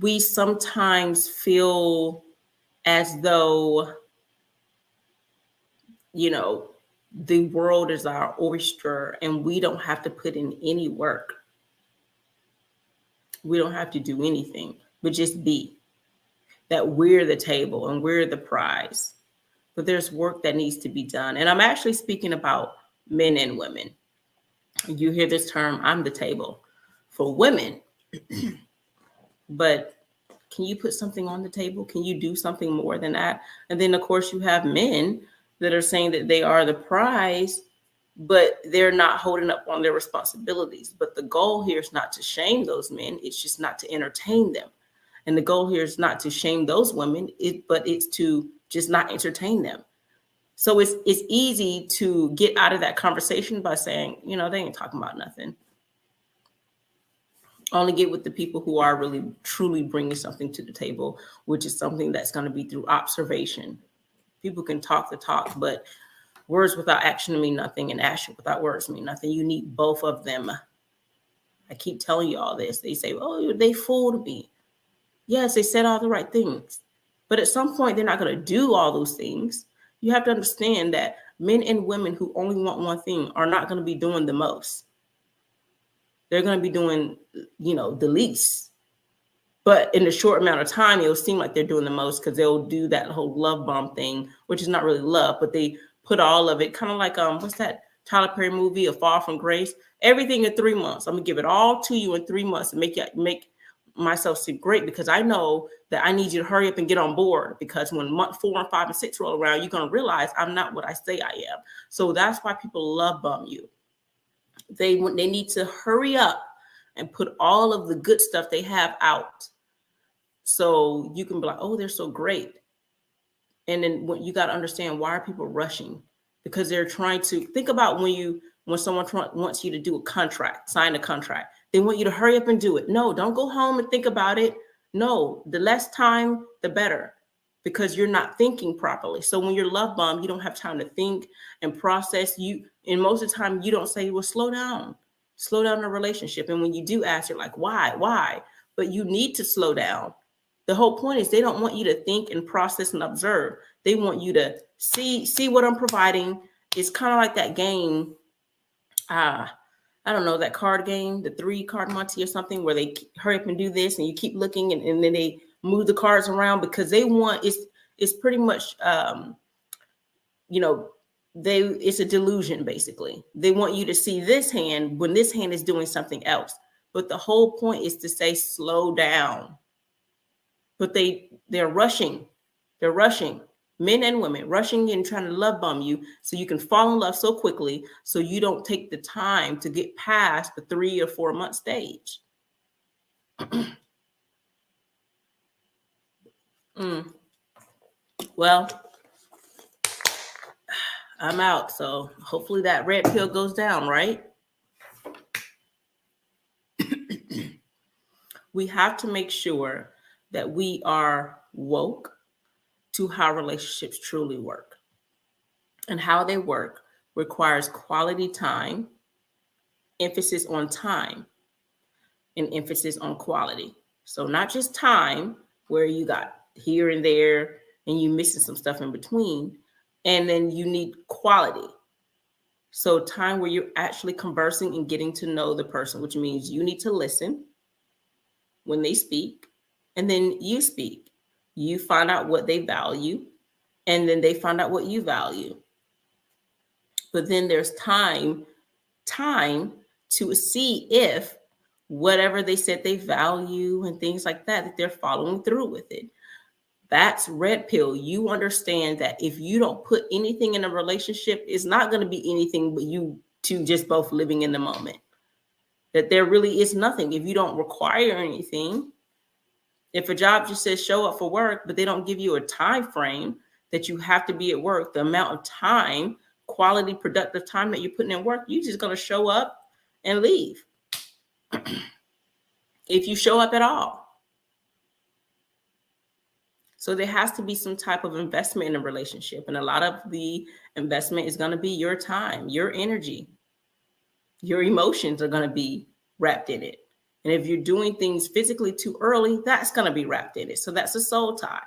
we sometimes feel as though, the world is our oyster and we don't have to put in any work. We don't have to do anything, but just be. That we're the table and we're the prize. But there's work that needs to be done. And I'm actually speaking about men and women. You hear this term, I'm the table for women. But can you put something on the table? Can you do something more than that? And then, of course, you have men that are saying that they are the prize, but they're not holding up on their responsibilities. But the goal here is not to shame those men. It's just not to entertain them. And the goal here is not to shame those women, but it's to just not entertain them. So it's easy to get out of that conversation by saying, they ain't talking about nothing. Only get with the people who are really, truly bringing something to the table, which is something that's going to be through observation. People can talk the talk, but words without action mean nothing, and action without words mean nothing. You need both of them. I keep telling you all this. They say, oh, they fooled me. Yes, they said all the right things. But at some point, they're not going to do all those things. You have to understand that men and women who only want one thing are not going to be doing the most. They're going to be doing, the least. But in a short amount of time, it'll seem like they're doing the most because they'll do that whole love bomb thing, which is not really love, but they put all of it kind of like, what's that Tyler Perry movie, A Fall from Grace? Everything in 3 months. I'm going to give it all to you in 3 months and make myself seem great, because I know that I need you to hurry up and get on board, because when month 4 and 5 and 6 roll around, you're going to realize I'm not what I say I am. So that's why people love bomb you. They need to hurry up and put all of the good stuff they have out, so you can be like, oh, they're so great. And then when you got to understand, why are people rushing? Because they're trying to think about when someone wants you to do a contract, sign a contract, they want you to hurry up and do it. No, don't go home and think about it. No, the less time, the better, because you're not thinking properly. So when you're love bombed, you don't have time to think and process. And most of the time you don't say, well, slow down the relationship. And when you do ask, you're like, why? But you need to slow down. The whole point is they don't want you to think and process and observe. They want you to see what I'm providing. It's kind of like that game. I don't know, that card game, the 3-card Monte or something, where they hurry up and do this and you keep looking and then they move the cards around, because they want, it's pretty much, it's a delusion, basically. They want you to see this hand when this hand is doing something else. But the whole point is to say, slow down. But they're rushing. They're rushing. Men and women rushing and trying to love bomb you so you can fall in love so quickly, so you don't take the time to get past the 3 or 4 month stage. Well, I'm out. So hopefully that red pill goes down, right? We have to make sure that we are woke to how relationships truly work. And how they work requires quality time, emphasis on time, and emphasis on quality. So not just time where you got here and there and you missing some stuff in between. And then you need quality. So time where you're actually conversing and getting to know the person, which means you need to listen when they speak, and then you speak. You find out what they value, and then they find out what you value. But then there's time to see if whatever they said they value and things like that they're following through with it. That's red pill. You understand that if you don't put anything in a relationship, it's not going to be anything but you two just both living in the moment. That there really is nothing. If you don't require anything, if a job just says show up for work, but they don't give you a time frame that you have to be at work, the amount of time, quality, productive time that you're putting in work, you're just going to show up and leave. If you show up at all. So there has to be some type of investment in a relationship. And a lot of the investment is going to be your time, your energy. Your emotions are going to be wrapped in it. And if you're doing things physically too early, that's going to be wrapped in it. So that's a soul tie.